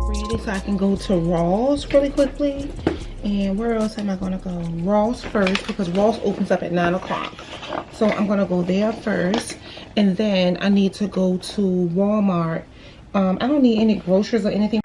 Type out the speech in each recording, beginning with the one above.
Ready so I can go to Ross really quickly. And where else am I gonna go? Ross first, because Ross opens up at 9 o'clock. So I'm gonna go there first. And then I need to go to Walmart. I don't need any groceries or anything.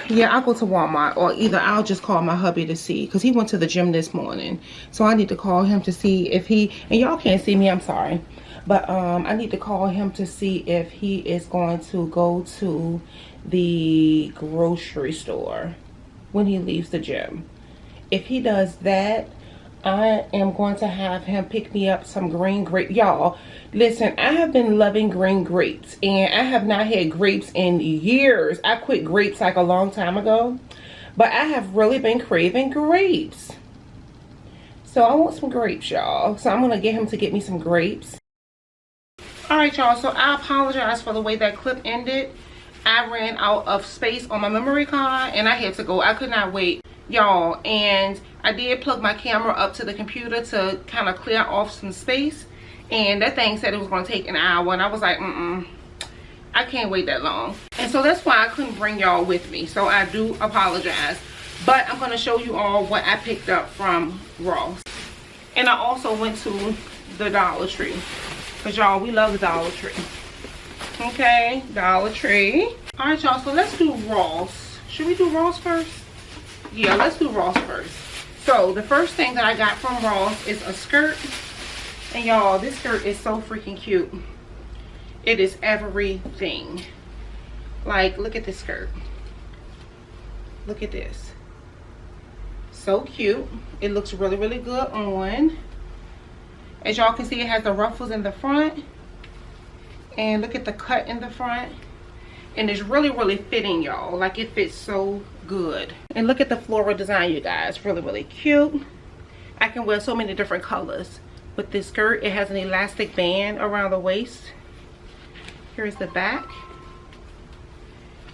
Yeah, I'll go to Walmart, or either I'll just call my hubby to see, because he went to the gym this morning. So I need to call him to see if he, and y'all can't see me, I'm sorry. But I need to call him to see if he is going to go to the grocery store when he leaves the gym. If he does that, I am going to have him pick me up some green grape. Y'all, listen, I have been loving green grapes, and I have not had grapes in years. I quit grapes like a long time ago, but I have really been craving grapes. So I want some grapes, y'all. So I'm going to get him to get me some grapes. Alright, y'all, so I apologize for the way that clip ended. I ran out of space on my memory card, and I had to go. I could not wait, y'all. And I did plug my camera up to the computer to kind of clear off some space. And that thing said it was going to take an hour. And I was like, I can't wait that long. And so that's why I couldn't bring y'all with me. So I do apologize. But I'm going to show you all what I picked up from Ross. And I also went to the Dollar Tree. Because y'all, we love the Dollar Tree. Okay, Dollar Tree. Alright, y'all, so let's do Ross. Should we do Ross first? Yeah, let's do Ross first. So the first thing that I got from Ross is a skirt. And y'all, this skirt is so freaking cute. It is everything. Like, look at this skirt. Look at this. So cute. It looks really, really good on. As y'all can see, it has the ruffles in the front. And look at the cut in the front. And it's really, really fitting, y'all. Like, it fits so good. And look at the floral design, you guys. Really, really cute. I can wear so many different colors with this skirt. It has an elastic band around the waist. Here's the back.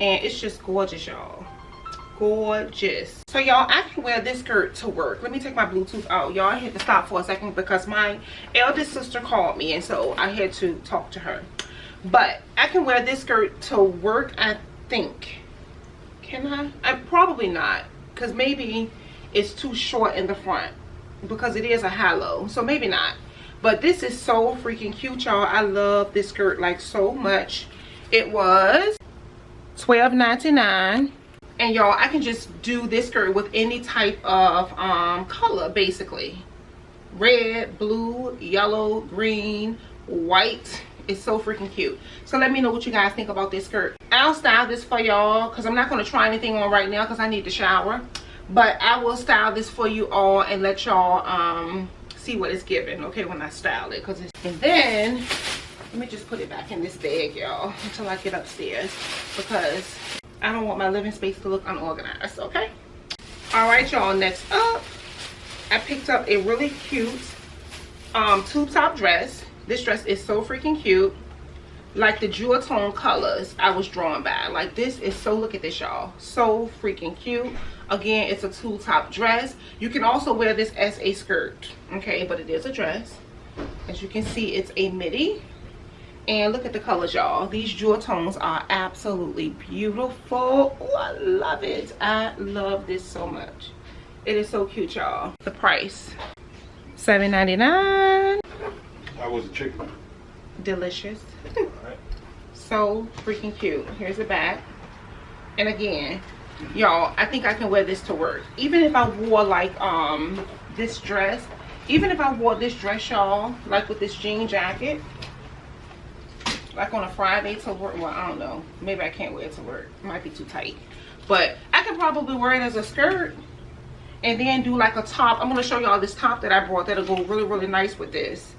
And it's just gorgeous, y'all. Gorgeous. So y'all, I can wear this skirt to work. Let me take my Bluetooth out, y'all. I had to stop for a second because my eldest sister called me, and so I had to talk to her. But I can wear this skirt to work, I think. Can I? Probably not, because maybe it's too short in the front, because it is a high-low, so maybe not. But this is so freaking cute, y'all. I love this skirt like so much. It was $12.99. And y'all, I can just do this skirt with any type of color, basically. Red, blue, yellow, green, white. It's so freaking cute. So let me know what you guys think about this skirt. I'll style this for y'all, because I'm not going to try anything on right now because I need to shower. But I will style this for you all and let y'all see what it's giving, okay, when I style it. And then, let me just put it back in this bag, y'all, until I get upstairs, because I don't want my living space to look unorganized, okay? All right, y'all, next up, I picked up a really cute tube top dress. This dress is so freaking cute. Like the jewel tone colors I was drawn by. Like, this is so, look at this, y'all. So freaking cute. Again, it's a tube top dress. You can also wear this as a skirt, okay? But it is a dress. As you can see, it's a midi. And look at the colors, y'all. These jewel tones are absolutely beautiful. Oh, I love it. I love this so much. It is so cute, y'all. The price, $7.99. How was the chicken? Delicious. All right. So freaking cute. Here's the back. And again, y'all, I think I can wear this to work. Even if I wore like this dress. Even if I wore this dress, y'all, like with this jean jacket, like on a Friday to work. Well, I don't know, maybe I can't wear it to work. It might be too tight, but I could probably wear it as a skirt and then do like a top. I'm going to show y'all this top that I brought that'll go really, really nice with this,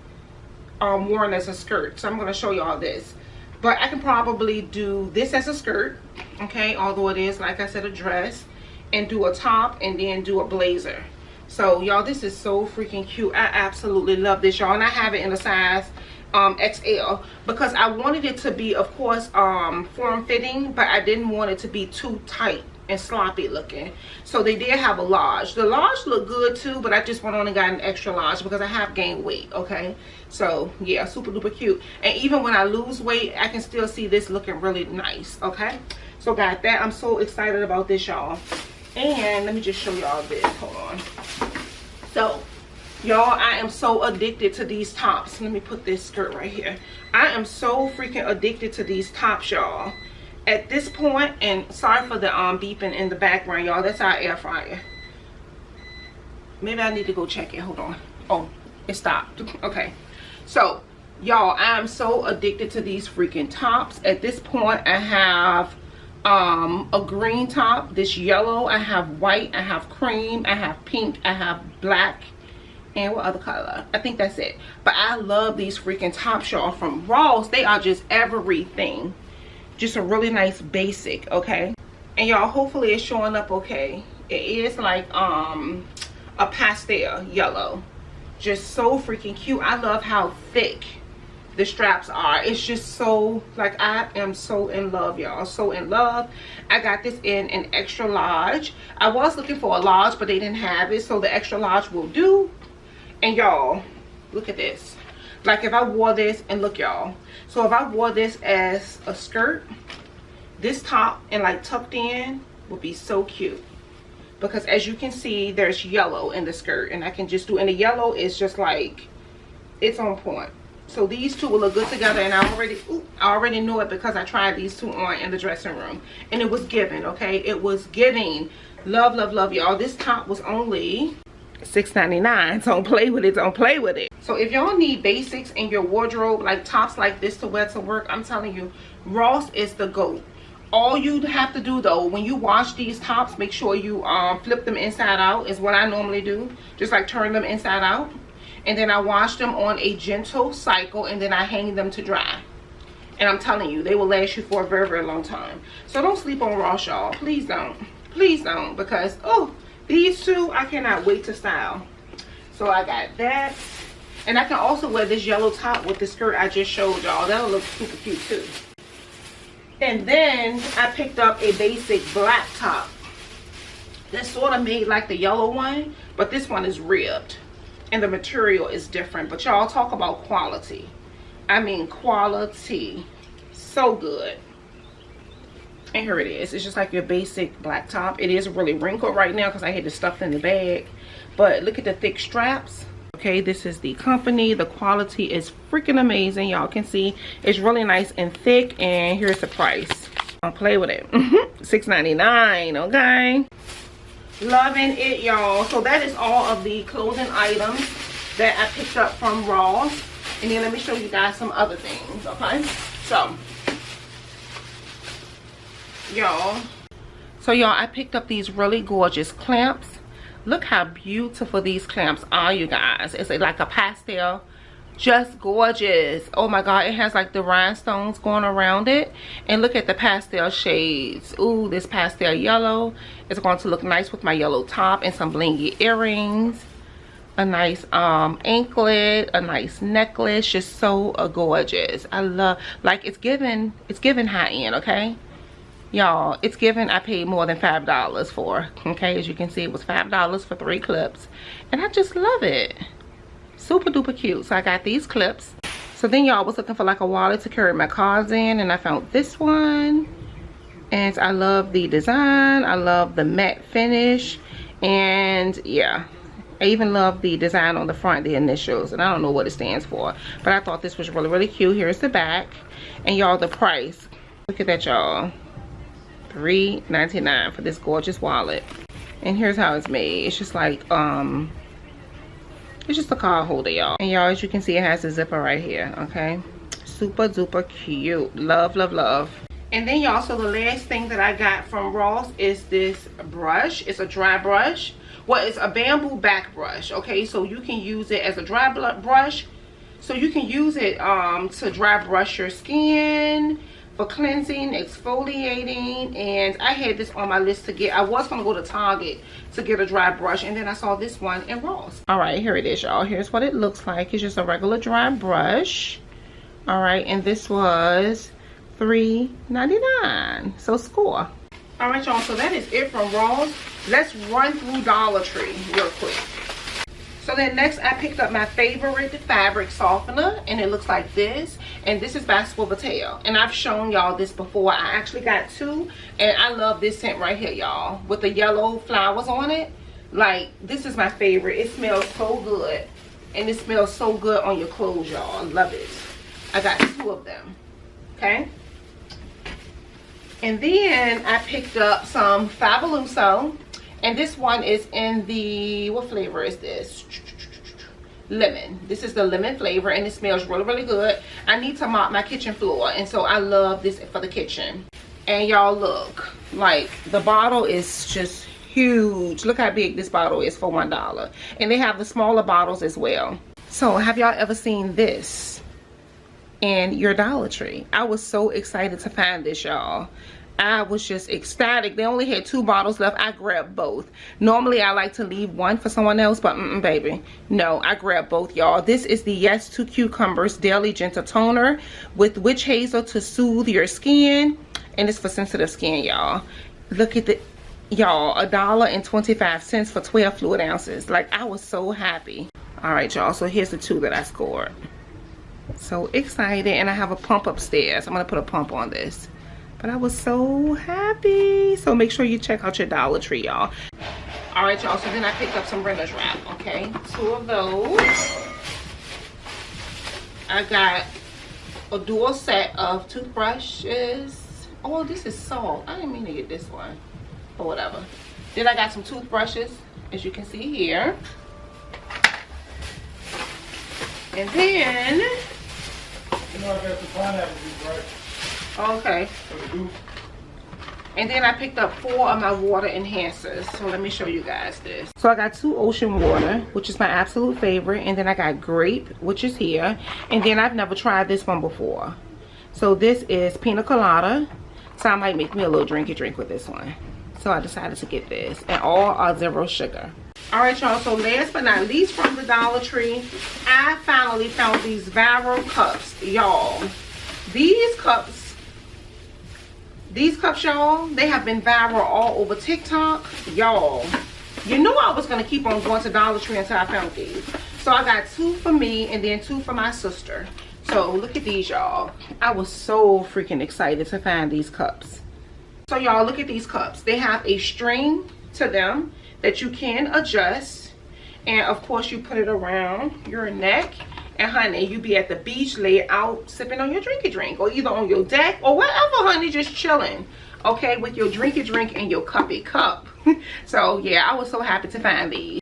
worn as a skirt. So I'm going to show y'all this, but I can probably do this as a skirt, okay, although it is, like I said, a dress, and do a top and then do a blazer. So y'all, this is so freaking cute. I absolutely love this, y'all, and I have it in a size XL, because I wanted it to be, of course, form-fitting, but I didn't want it to be too tight. and sloppy looking. So they did have a large. The large looked good too, but I just went on and got an extra large because I have gained weight. Okay, so yeah, super duper cute. And even when I lose weight, I can still see this looking really nice. Okay, so got that. I'm so excited about this, y'all. And let me just show y'all this. Hold on. So y'all, I am so addicted to these tops. Let me put this skirt right here. I am so freaking addicted to these tops, y'all. At this point, and sorry for the beeping in the background, y'all. That's our air fryer. Maybe I need to go check it. Hold on. Oh, it stopped. Okay. So y'all, I am so addicted to these freaking tops. At this point, I have a green top, this yellow, I have white, I have cream, I have pink, I have black, and what other color? I think that's it. But I love these freaking tops, y'all, from Ross. They are just everything. Just a really nice basic, okay? And y'all, hopefully it's showing up okay. It is like a pastel yellow. Just so freaking cute. I love how thick the straps are. It's just so, like, I am so in love, y'all. So in love. I got this in an extra large. I was looking for a large, but they didn't have it, so the extra large will do. And y'all, look at this. Like, if I wore this, and look, y'all, so if I wore this as a skirt, this top and like tucked in would be so cute. Because as you can see, there's yellow in the skirt, and I can just do, and the yellow is just like, it's on point. So these two will look good together, and I already knew it because I tried these two on in the dressing room, and it was giving. Okay, it was giving. Love, love, love, y'all. This top was only $6.99. Don't play with it. Don't play with it. So if y'all need basics in your wardrobe, like tops like this to wear to work, I'm telling you, Ross is the GOAT. All you have to do though, when you wash these tops, make sure you flip them inside out, is what I normally do. Just like turn them inside out. And then I wash them on a gentle cycle, and then I hang them to dry. And I'm telling you, they will last you for a very, very long time. So don't sleep on Ross, y'all. Please don't. Please don't. Because, oh, these two, I cannot wait to style. So I got that. And I can also wear this yellow top with the skirt I just showed y'all. That'll look super cute too. And then I picked up a basic black top. That's sort of made like the yellow one, but this one is ribbed. And the material is different. But y'all, talk about quality. I mean quality. So good. And here it is. It's just like your basic black top. It is really wrinkled right now because I had to stuff it in the bag. But look at the thick straps. Okay, this is the company. The quality is freaking amazing. Y'all can see it's really nice and thick. And here's the price. I'll play with it. $6.99. Okay. Loving it, y'all. So that is all of the clothing items that I picked up from Ross. And then let me show you guys some other things. Okay. So y'all, I picked up these really gorgeous clamps. Look how beautiful these clamps are, you guys. It's like a pastel, just gorgeous. Oh my god, it has like the rhinestones going around it. And look at the pastel shades. Ooh, this pastel yellow is going to look nice with my yellow top and some blingy earrings, a nice anklet, a nice necklace. Just so gorgeous. I love, like, it's given high end. Okay, y'all, it's given. I paid more than $5 for. Okay, as you can see, it was $5 for 3 clips, and I just love it. Super duper cute. So I got these clips. So then y'all, was looking for like a wallet to carry my cards in, and I found this one. And I love the design. I love the matte finish, and yeah, I even love the design on the front, the initials, and I don't know what it stands for, but I thought this was really, really cute. Here's the back, and y'all, the price, look at that, y'all. $3.99 for this gorgeous wallet. And here's how it's made. It's just like it's just a card holder, y'all. And y'all, as you can see, it has a zipper right here. Okay, super duper cute. Love, love, love. And then y'all, so the last thing that I got from Ross is this brush. It's a dry brush. Well, it's a bamboo back brush. Okay, so you can use it as a dry brush. So you can use it to dry brush your skin, for cleansing, exfoliating. And I had this on my list to get. I was gonna go to Target to get a dry brush, and then I saw this one in Ross. All right, here it is, y'all. Here's what it looks like. It's just a regular dry brush. All right, and this was $3.99. So score. All right, y'all, so that is it from Ross. Let's run through Dollar Tree real quick. So then next I picked up my favorite fabric softener, and it looks like this, and this is by Swiveltail, and I've shown y'all this before. I actually got two, and I love this scent right here, y'all, with the yellow flowers on it. Like, this is my favorite. It smells so good, and it smells so good on your clothes, y'all. I love it. I got two of them. Okay, and then I picked up some Fabuloso, and this one is in the, what flavor is this? Lemon. This is the lemon flavor, and it smells really, really good. I need to mop my kitchen floor, and so I love this for the kitchen. And y'all look, like, the bottle is just huge. Look how big this bottle is for $1. And they have the smaller bottles as well. So have y'all ever seen this in your Dollar Tree? I was so excited to find this, y'all. I was just ecstatic. They only had 2 bottles left. I grabbed both. Normally I like to leave one for someone else, but baby, no, I grabbed both, y'all. This is the Yes to Cucumbers Daily Gentle Toner with witch hazel to soothe your skin, and it's for sensitive skin, y'all. Look at the, y'all, $1.25 for 12 fluid ounces. Like, I was so happy. All right, y'all, so here's the 2 that I scored. So excited, and I have a pump upstairs. I'm gonna put a pump on this. But I was so happy. So make sure you check out your Dollar Tree, y'all. All right, y'all, so then I picked up some Renner's Wrap, okay? 2 of those. I got a dual set of toothbrushes. Oh, this is soft. I didn't mean to get this one, but whatever. Then I got some toothbrushes, as you can see here. And then, You know I got the pineapple juice, right? okay. For the juice. And then I picked up 4 of my water enhancers. So let me show you guys this. So I got 2 ocean water, which is my absolute favorite. And then I got grape, which is here. And then I've never tried this one before. So this is pina colada. So I might make me a little drinky drink with this one. So I decided to get this. And all are 0 sugar. All right, y'all, so last but not least from the Dollar Tree, I finally found these viral cups, y'all. These cups, y'all, they have been viral all over TikTok. Y'all, you knew I was going to keep on going to Dollar Tree until I found these. So I got 2 for me and then 2 for my sister. So look at these, y'all. I was so freaking excited to find these cups. So y'all, look at these cups. They have a string to them that you can adjust, and of course you put it around your neck, and honey, you be at the beach, lay out sipping on your drinky drink, or either on your deck or whatever, honey, just chilling, okay, with your drinky drink and your cuppy cup. So yeah, I was so happy to find these.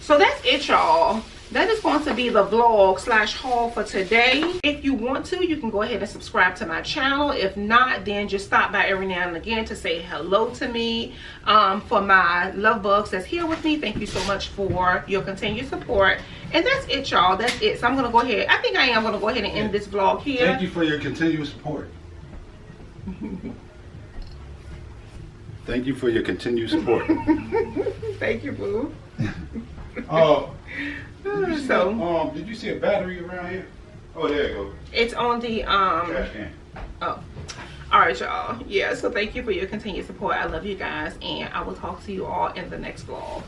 So that's it, y'all. That is going to be the vlog / haul for today. If you want to, you can go ahead and subscribe to my channel. If not, then just stop by every now and again to say hello to me. For my love bugs that's here with me, thank you so much for your continued support. And that's it, y'all. That's it. So I'm going to go ahead. I think I am going to go ahead and end this vlog here. Thank you for your continued support. Thank you for your continued support. Thank you, boo. Did you see a battery around here? Oh, there you go. It's on the Trash can. Oh, all right, y'all. Yeah, so thank you for your continued support. I love you guys, and I will talk to you all in the next vlog.